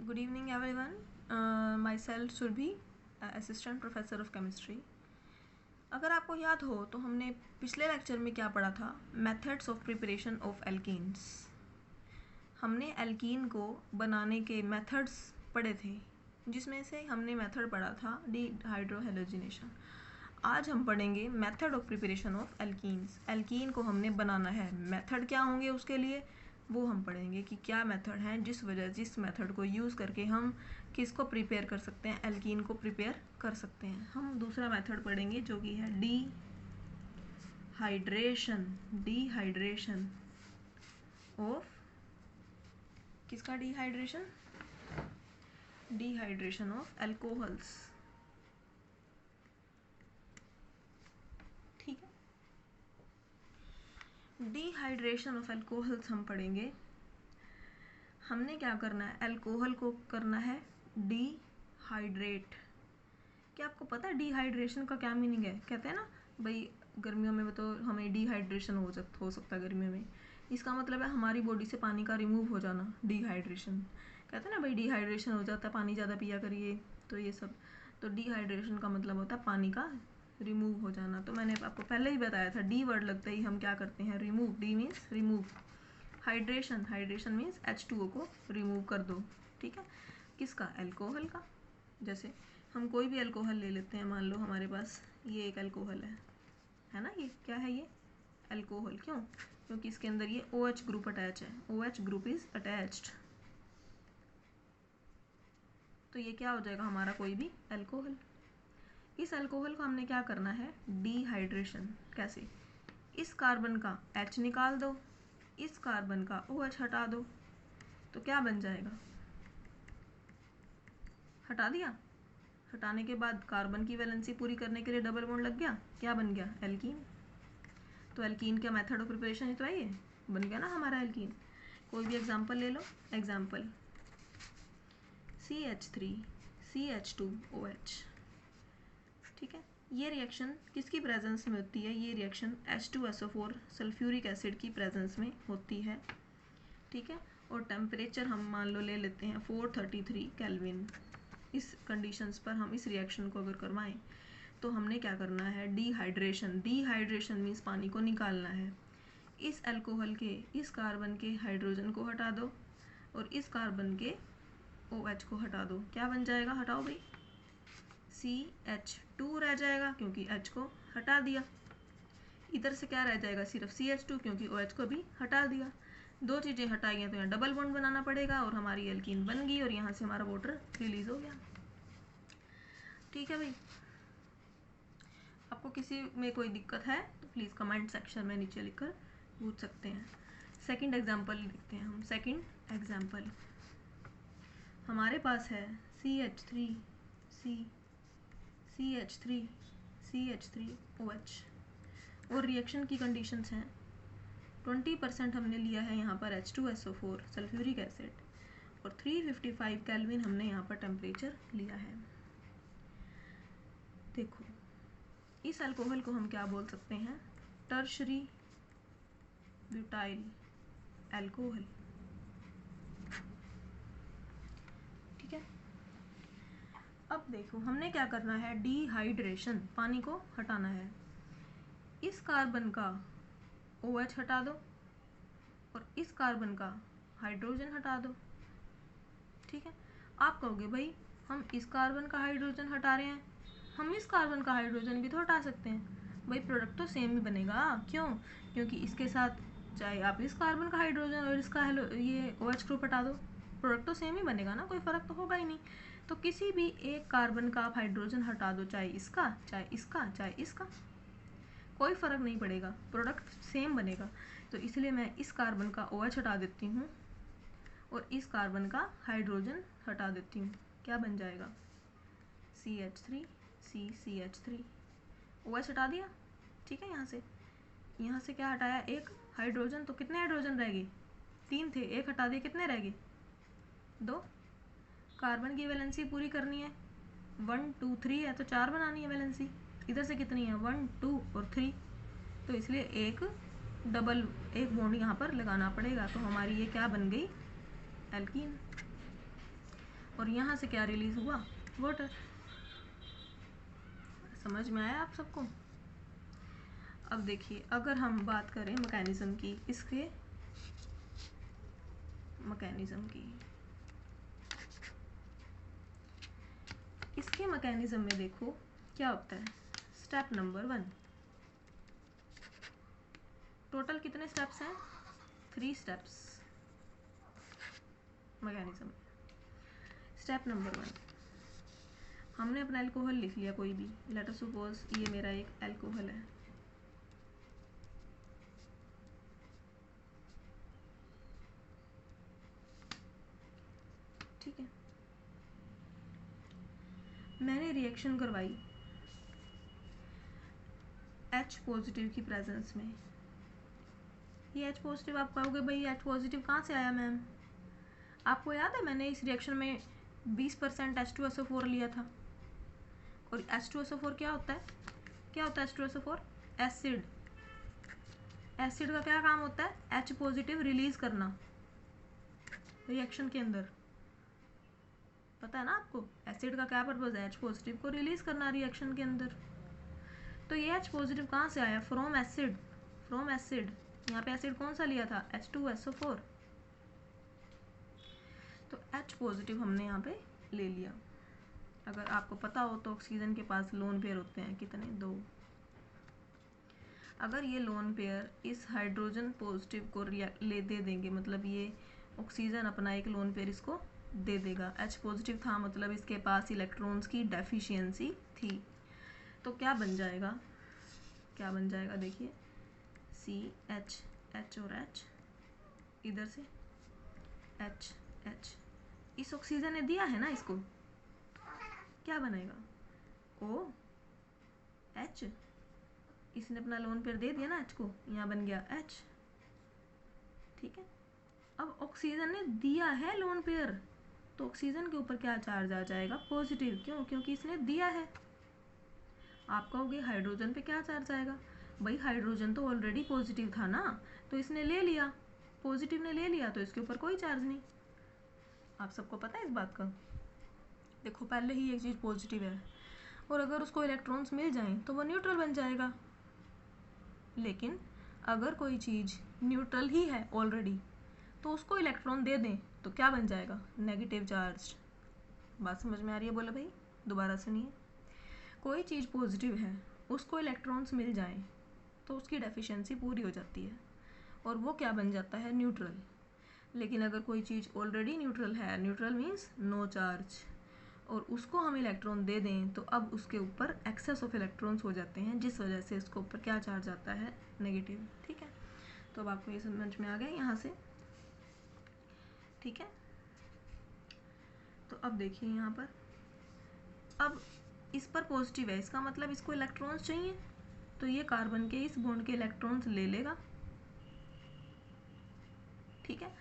Good evening everyone. Myself Surbhi, Assistant Professor of Chemistry. अगर आपको याद हो तो हमने पिछले लेक्चर में क्या पढ़ा था, methods of preparation of alkenes. हमने एल्कीन को बनाने के मेथड्स पढ़े थे, जिसमें से हमने मेथड पढ़ा था डिहाइड्रोहेलोजिनेशन। आज हम पढ़ेंगे method of preparation of alkenes. Alkene को हमने बनाना है, मेथड क्या होंगे उसके लिए वो हम पढ़ेंगे कि क्या मेथड है जिस मेथड को यूज़ करके हम किसको प्रिपेयर कर सकते हैं, एल्कीन को प्रिपेयर कर सकते हैं। हम दूसरा मेथड पढ़ेंगे जो कि है डिहाइड्रेशन ऑफ किसका, डिहाइड्रेशन ऑफ एल्कोहल्स। ठीक है, डिहाइड्रेशन ऑफ एल्कोहल्स हम पढ़ेंगे। हमने क्या करना है, एल्कोहल को करना है डिहाइड्रेट। क्या आपको पता है डिहाइड्रेशन का क्या मीनिंग है? कहते हैं ना भाई गर्मियों में तो हमें डिहाइड्रेशन हो सकता है गर्मियों में। इसका मतलब है हमारी बॉडी से पानी का रिमूव हो जाना, डिहाइड्रेशन। कहते हैं ना भाई डिहाइड्रेशन हो जाता है, पानी ज़्यादा पिया करिए, तो ये सब। तो डिहाइड्रेशन का मतलब होता है पानी का रिमूव हो जाना। तो मैंने आपको पहले ही बताया था, डी वर्ड लगते ही हम क्या करते हैं, remove. D means remove, hydration means H2O को रिमूव कर दो। ठीक है, किसका, एल्कोहल का। जैसे हम कोई भी अल्कोहल ले लेते हैं, मान लो हमारे पास ये एक अल्कोहल है ना, ये क्या है, ये अल्कोहल। क्यों? क्योंकि इसके अंदर ये OH ग्रुप अटैच है, OH ग्रुप इज अटैच्ड। तो ये क्या हो जाएगा हमारा, कोई भी अल्कोहल। इस अल्कोहल को हमने क्या करना है, डिहाइड्रेशन। कैसे? इस कार्बन का H निकाल दो, इस कार्बन का OH हटा दो, तो क्या बन जाएगा, हटा दिया। हटाने के बाद कार्बन की वैलेंसी पूरी करने के लिए डबल बॉन्ड लग गया, क्या बन गया, एल्कीन। तो एल्कीन का मेथड ऑफ प्रिपरेशन ही तो है, ये बन गया ना हमारा एल्कीन। कोई भी एग्जांपल ले लो, एग्जांपल CH3 CH2OH। ठीक है, ये रिएक्शन किसकी प्रेजेंस में होती है, ये रिएक्शन H2SO4 सल्फ्यूरिक एसिड की प्रेजेंस में होती है। ठीक है, और टेम्परेचर हम मान लो ले लेते हैं 433 केल्विन। इस कंडीशंस पर हम इस रिएक्शन को अगर करवाएं तो हमने क्या करना है, डिहाइड्रेशन मीन्स पानी को निकालना है। इस अल्कोहल के इस कार्बन के हाइड्रोजन को हटा दो और इस कार्बन के OH को हटा दो, क्या बन जाएगा, हटाओ भाई, CH2 रह जाएगा क्योंकि H को हटा दिया। इधर से क्या रह जाएगा, सिर्फ CH2 क्योंकि OH को भी हटा दिया। दो चीज़ें हटाई हैं तो यहाँ डबल बॉन्ड बनाना पड़ेगा और हमारी एल्कीन बन गई और यहाँ से हमारा वाटर रिलीज हो गया। ठीक है भाई, आपको किसी में कोई दिक्कत है तो प्लीज़ कमेंट सेक्शन में नीचे लिखकर पूछ सकते हैं। सेकंड एग्जांपल देखते हैं हम। सेकंड एग्जांपल हमारे पास है CH3OH और रिएक्शन की कंडीशंस हैं 20% हमने लिया है यहाँ पर H2SO4 सल्फ्यूरिक एसिड और 355 केल्विन हमने यहाँ पर टेम्परेचर लिया है। देखो, इस अल्कोहल को हम क्या बोल सकते हैं, टर्शरी ब्यूटाइल अल्कोहल। ठीक है, अब देखो हमने क्या करना है, डिहाइड्रेशन, पानी को हटाना है। इस कार्बन का OH हटा दो और इस कार्बन का हाइड्रोजन हटा दो। ठीक है, आप कहोगे भाई हम इस कार्बन का हाइड्रोजन हटा रहे हैं, हम इस कार्बन का हाइड्रोजन भी तो हटा सकते हैं। भाई प्रोडक्ट तो सेम ही बनेगा। क्यों? क्योंकि इसके साथ चाहे आप इस कार्बन का हाइड्रोजन और इसका ये OH ग्रुप हटा दो, प्रोडक्ट तो सेम ही बनेगा ना, कोई फ़र्क तो होगा ही नहीं। तो किसी भी एक कार्बन का आप हाइड्रोजन हटा दो, चाहे इसका चाहे इसका चाहे इसका, कोई फ़र्क नहीं पड़ेगा, प्रोडक्ट सेम बनेगा। तो इसलिए मैं इस कार्बन का OH हटा देती हूँ और इस कार्बन का हाइड्रोजन हटा देती हूँ, क्या बन जाएगा, CH3 CH3 OH हटा दिया। ठीक है, यहाँ से क्या हटाया, एक हाइड्रोजन। तो कितने हाइड्रोजन रह गए, 3 थे, एक हटा दिए, कितने रह गए, 2। कार्बन की वैलेंसी पूरी करनी है, 1 2 3 है तो 4 बनानी है वैलेंसी। इधर से कितनी है, 1 2 और 3, तो इसलिए एक बॉन्ड यहाँ पर लगाना पड़ेगा। तो हमारी ये क्या बन गई, एल्कीन। और यहाँ से क्या रिलीज हुआ, वाटर। समझ में आया आप सबको? अब देखिए, अगर हम बात करें मैकेनिज्म की, इसके मैकेनिज्म की, इसके मैकेनिज्म में देखो क्या होता है। स्टेप नंबर 1, टोटल कितने स्टेप्स हैं? 3 स्टेप्स मैकेनिज्म। स्टेप नंबर 1, हमने अपना अल्कोहल लिख लिया कोई भी, लेट अस सपोज ये मेरा एक अल्कोहल है। ठीक है, मैंने रिएक्शन करवाई H पॉजिटिव की प्रेजेंस में। ये H पॉजिटिव, आप कहोगे भाई H पॉजिटिव कहाँ से आया मैम? आपको याद है मैंने इस रिएक्शन में 20% H2SO4 लिया था। और H2SO4 क्या होता है? क्या होता है H2SO4? एसिड। एसिड का क्या काम होता है? H पॉजिटिव रिलीज करना रिएक्शन के अंदर। पता है ना आपको एसिड का क्या पर्पज है? H पॉजिटिव को रिलीज करना रिएक्शन के अंदर। तो ये H पॉजिटिव कहाँ से आया? From acid. फ्रॉम एसिड, यहाँ पे एसिड कौन सा लिया था? H2SO4। तो H पॉजिटिव हमने यहाँ पे ले लिया। अगर आपको पता हो तो ऑक्सीजन के पास लोन पेयर होते हैं कितने? 2। अगर ये लोन पेयर इस हाइड्रोजन पॉजिटिव को दे देंगे, मतलब ये ऑक्सीजन अपना एक लोन पेयर इसको दे देगा। H पॉजिटिव था मतलब इसके पास इलेक्ट्रॉन्स की डेफिशिएंसी थी। तो क्या बन जाएगा? क्या बन जाएगा देखिए, CH, H और H, इधर से H H। इस ऑक्सीजन ने दिया है ना इसको, क्या बनेगा? OH। इसने अपना लोन पेयर दे दिया ना H को, यहाँ बन गया H। ठीक है, अब ऑक्सीजन ने दिया है लोन पेयर, तो ऑक्सीजन के ऊपर क्या चार्ज आ जाएगा? पॉजिटिव। क्यों? क्योंकि इसने दिया है। आप कहोगे हाइड्रोजन पे क्या चार्ज आएगा? भाई हाइड्रोजन तो ऑलरेडी पॉजिटिव था ना, तो इसने ले लिया, पॉजिटिव ने ले लिया, तो इसके ऊपर कोई चार्ज नहीं। आप सबको पता है इस बात का? देखो पहले ही एक चीज़ पॉजिटिव है और अगर उसको इलेक्ट्रॉन्स मिल जाएं तो वो न्यूट्रल बन जाएगा। लेकिन अगर कोई चीज़ न्यूट्रल ही है ऑलरेडी, तो उसको इलेक्ट्रॉन दे दें तो क्या बन जाएगा? Negative charge. बात समझ में आ रही है? बोलो भाई, दोबारा सुनिए। कोई चीज़ पॉजिटिव है, उसको इलेक्ट्रॉन्स मिल जाएं तो उसकी डेफिशिएंसी पूरी हो जाती है और वो क्या बन जाता है? न्यूट्रल। लेकिन अगर कोई चीज़ ऑलरेडी न्यूट्रल है, न्यूट्रल मीन्स नो चार्ज, और उसको हम इलेक्ट्रॉन दे दें तो अब उसके ऊपर एक्सेस ऑफ इलेक्ट्रॉन्स हो जाते हैं, जिस वजह से इसके ऊपर क्या चार्ज आता है? नेगेटिव। ठीक है, तो अब आपको ये समझ में आ गया यहाँ से? ठीक है, तो अब देखिए यहाँ पर, अब इस पर पॉजिटिव है, इसका मतलब इसको इलेक्ट्रॉन्स चाहिए, तो ये कार्बन के इस बॉन्ड के इलेक्ट्रॉन्स ले लेगा। ठीक है,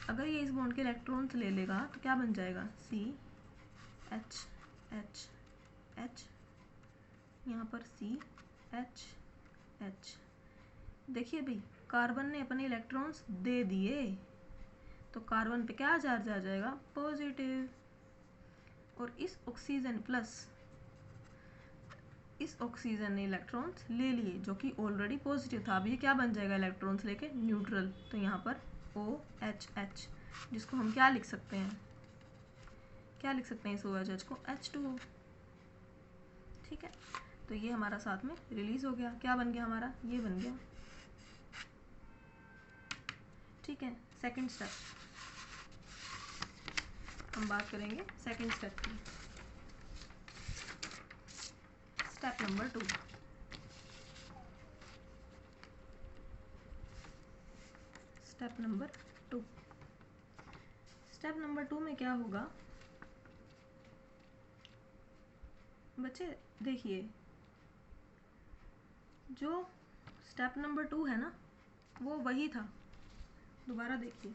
अगर ये इस बॉन्ड के इलेक्ट्रॉन्स ले लेगा तो क्या बन जाएगा? CH H H, यहाँ पर CH H। देखिए भाई, कार्बन ने अपने इलेक्ट्रॉन्स दे दिए, तो कार्बन पे क्या चार्ज आ जाएगा? पॉजिटिव। और इस ऑक्सीजन प्लस इस ऑक्सीजन ने इलेक्ट्रॉन्स ले लिए जो कि ऑलरेडी पॉजिटिव था। अब ये क्या बन जाएगा? इलेक्ट्रॉन्स लेके न्यूट्रल। तो यहाँ पर OHH, जिसको हम क्या लिख सकते हैं? क्या लिख सकते हैं इस OHH को? H2O। ठीक है, तो ये हमारा साथ में रिलीज हो गया। क्या बन गया हमारा? ये बन गया। ठीक है, सेकंड स्टेप हम बात करेंगे सेकंड स्टेप की। Step number 2। Step number 2। Step number 2 में क्या होगा बच्चे? देखिए, जो स्टेप नंबर 2 है ना, वो वही था। दोबारा देखिए,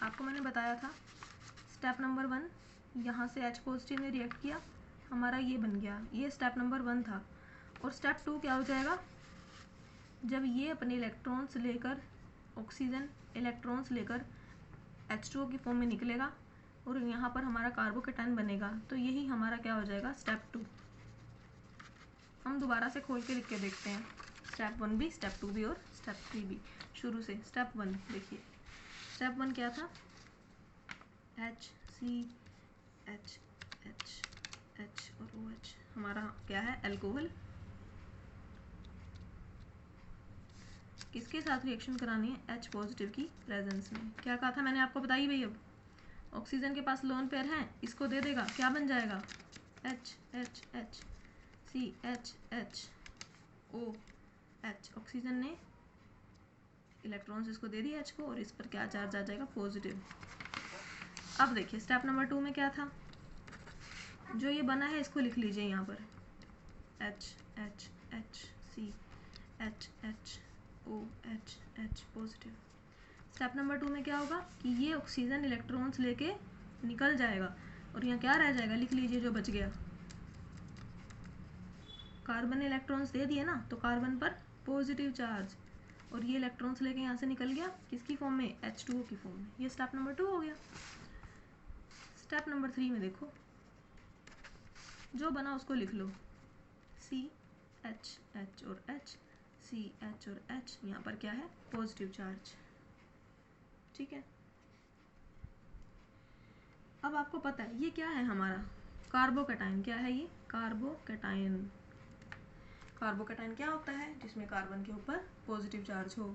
आपको मैंने बताया था स्टेप नंबर 1, यहाँ से H पॉजिटिव ने रिएक्ट किया, हमारा ये बन गया, ये स्टेप नंबर 1 था। और स्टेप 2 क्या हो जाएगा? जब ये अपने इलेक्ट्रॉन्स लेकर, ऑक्सीजन इलेक्ट्रॉन्स लेकर H2O की फॉर्म में निकलेगा, और यहाँ पर हमारा कार्बोकेटाइन बनेगा। तो यही हमारा क्या हो जाएगा, स्टेप 2। हम दोबारा से खोल के लिख के देखते हैं, स्टेप 1 भी, स्टेप 2 भी और स्टेप 3 भी। शुरू से स्टेप 1 देखिए, स्टेप 1 क्या था, HCH H और OH हमारा क्या है, अल्कोहल। किसके साथ रिएक्शन करानी है, H पॉजिटिव की प्रेजेंस में। क्या कहा था मैंने आपको, बताइए भाई। अब ऑक्सीजन के पास लोन पेयर है, इसको दे देगा, क्या बन जाएगा, HHH CHH OH। ऑक्सीजन ने इलेक्ट्रॉन्स इसको दे दिया H को, और इस पर क्या चार्ज आ जाएगा, पॉजिटिव। अब देखिए स्टेप नंबर 2 में क्या था, जो ये बना है इसको लिख लीजिए यहाँ पर, HHH CHH OH positive. Step number 2 में क्या होगा कि ये ऑक्सीजन इलेक्ट्रॉन्स लेके निकल जाएगा, और यहाँ क्या रह जाएगा, लिख लीजिए जो बच गया, कार्बन ने इलेक्ट्रॉन्स दे दिए ना, तो कार्बन पर पॉजिटिव चार्ज, और ये इलेक्ट्रॉन्स लेके यहाँ से निकल गया किसकी फॉर्म में, H2O की फॉर्म में। ये स्टेप नंबर 2 हो गया। स्टेप नंबर 3 में देखो, जो बना उसको लिख लो, CH और H CH और H, यहाँ पर क्या है, पॉजिटिव चार्ज। ठीक है, अब आपको पता है ये क्या है हमारा, कार्बोकेटाइन। क्या है ये, कार्बोकेटाइन। कार्बोकेटाइन क्या होता है, जिसमें कार्बन के ऊपर पॉजिटिव चार्ज हो।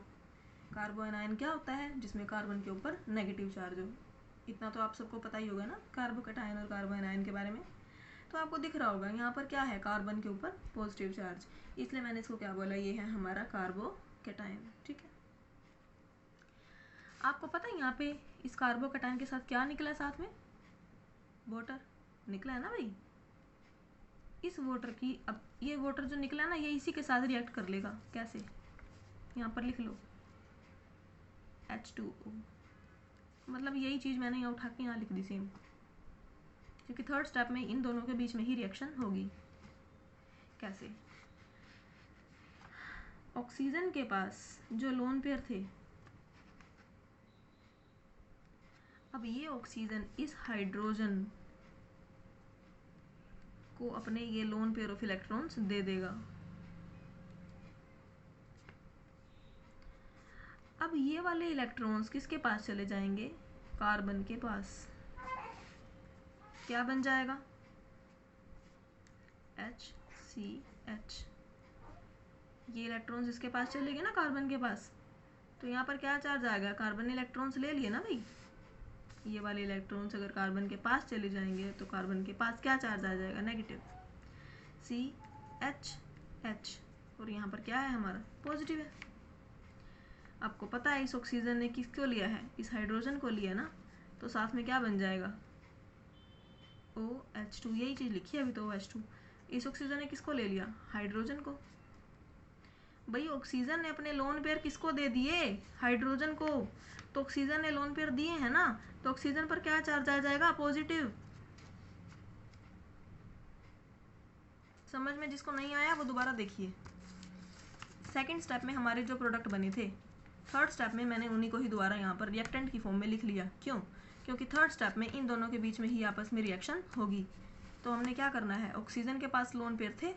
कार्बोएनाइन क्या होता है, जिसमें कार्बन के ऊपर नेगेटिव चार्ज हो। इतना तो आप सबको पता ही होगा ना कार्बोकेटाइन और कार्बोएनाइन के बारे में। तो आपको दिख रहा होगा यहाँ पर क्या है, कार्बन के ऊपर पॉजिटिव चार्ज, इसलिए मैंने इसको क्या बोला, ये है हमारा कार्बोकेटाइन। ठीक है, आपको पता है यहाँ पे इस कार्बोकेटाइन के साथ क्या निकला, साथ में वाटर निकला है ना भाई। इस वाटर की, अब ये वाटर जो निकला ना, ये इसी के साथ रिएक्ट कर लेगा। कैसे, यहाँ पर लिख लो H2O। मतलब यही चीज़ मैंने यहाँ उठा के यहाँ लिख दी सेम, क्योंकि थर्ड स्टेप में इन दोनों के बीच में ही रिएक्शन होगी। कैसे, ऑक्सीजन के पास जो लोन पेयर थे, अब ये ऑक्सीजन इस हाइड्रोजन को अपने ये lone pair of electrons they देगा। अब ये वाले इलेक्ट्रॉन्स किसके पास चले जाएंगे, कार्बन के पास। क्या बन जाएगा, HCH। ये इलेक्ट्रॉन्स इसके पास चले गए ना कार्बन के पास, तो यहाँ पर क्या चार्ज आएगा, कार्बन ने इलेक्ट्रॉन्स ले लिए ना भाई। ये वाले इलेक्ट्रॉन्स अगर कार्बन के पास चले जाएंगे तो कार्बन के पास क्या चार्ज आ जाएगा, नेगेटिव, CHH। और यहाँ पर क्या है हमारा, पॉजिटिव है। आपको पता है इस ऑक्सीजन ने किसको लिया है, इस हाइड्रोजन को लिया ना, तो साथ में क्या बन जाएगा, OH2। यही चीज़ लिखी है अभी तो, OH2। इस ऑक्सीजन ने किसको ले लिया, हाइड्रोजन को। भाई ऑक्सीजन ने अपने लोन पेयर किसको दे दिए, हाइड्रोजन को। तो ऑक्सीजन ने लोन पेयर दिए हैं ना, तो ऑक्सीजन पर क्या चार्ज आ जाएगा, पॉजिटिव। समझ में जिसको नहीं आया वो दोबारा देखिए। सेकंड स्टेप में हमारे जो प्रोडक्ट बने थे, थर्ड स्टेप में मैंने उन्हीं को ही दोबारा यहाँ पर रिएक्टेंट की फॉर्म में लिख लिया। क्यों, क्योंकि थर्ड स्टेप में इन दोनों के बीच में ही आपस में रिएक्शन होगी। तो हमने क्या करना है, ऑक्सीजन के पास लोन पेयर थे,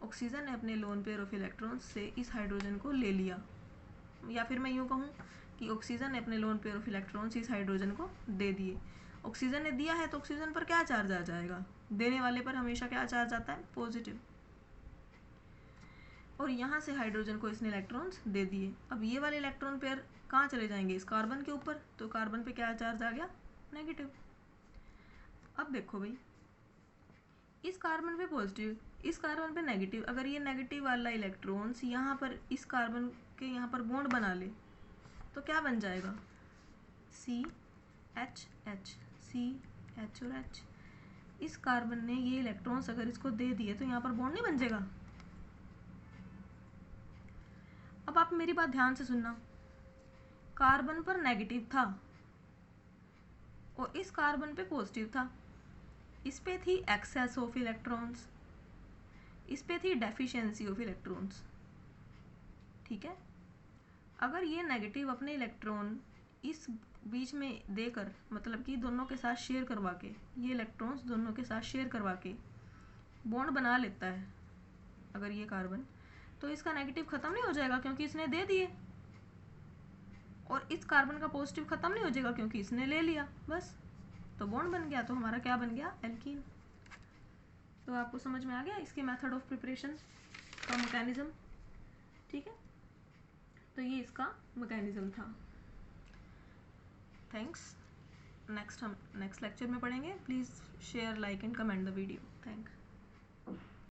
ऑक्सीजन ने अपने लोन पेयर ऑफ इलेक्ट्रॉन्स से इस हाइड्रोजन को ले लिया, या फिर मैं यूँ कहूँ कि ऑक्सीजन ने अपने लोन पेयर ऑफ इलेक्ट्रॉन्स इस हाइड्रोजन को दे दिए। ऑक्सीजन ने दिया है तो ऑक्सीजन पर क्या चार्ज आ जाएगा, देने वाले पर हमेशा क्या चार्ज आता है, पॉजिटिव। और यहाँ से हाइड्रोजन को इसने इलेक्ट्रॉन्स दे दिए। अब ये वाले इलेक्ट्रॉन पेयर कहाँ चले जाएंगे, इस कार्बन के ऊपर, तो कार्बन पे क्या चार्ज आ गया, नेगेटिव। अब देखो भाई, इस कार्बन पे पॉजिटिव, इस कार्बन पे नेगेटिव। अगर ये नेगेटिव वाला इलेक्ट्रॉन्स यहाँ पर इस कार्बन के यहाँ पर बॉन्ड बना ले तो क्या बन जाएगा, CHH CH और H। इस कार्बन ने ये इलेक्ट्रॉन्स अगर इसको दे दिए तो यहाँ पर बॉन्ड नहीं बन जाएगा। अब आप मेरी बात ध्यान से सुनना, कार्बन पर नेगेटिव था और इस कार्बन पे पॉजिटिव था। इस पे थी एक्सेस ऑफ इलेक्ट्रॉन्स, इस पे थी डेफिशिएंसी ऑफ इलेक्ट्रॉन्स। ठीक है, अगर ये नेगेटिव अपने इलेक्ट्रॉन इस बीच में देकर, मतलब कि दोनों के साथ शेयर करवा के, ये इलेक्ट्रॉन्स दोनों के साथ शेयर करवा के बॉन्ड बना लेता है अगर ये कार्बन, तो इसका नेगेटिव खत्म नहीं हो जाएगा क्योंकि इसने दे दिए, और इस कार्बन का पॉजिटिव खत्म नहीं हो जाएगा क्योंकि इसने ले लिया, बस तो बॉन्ड बन गया। तो हमारा क्या बन गया? एल्कीन। तो आपको समझ में आ गया इसके मेथड ऑफ प्रिपरेशन का मैकेनिज्म, ठीक है। तो ये इसका मैकेनिज्म था। थैंक्स। नेक्स्ट हम नेक्स्ट लेक्चर में पढ़ेंगे। Please share, like and comment the video. Thank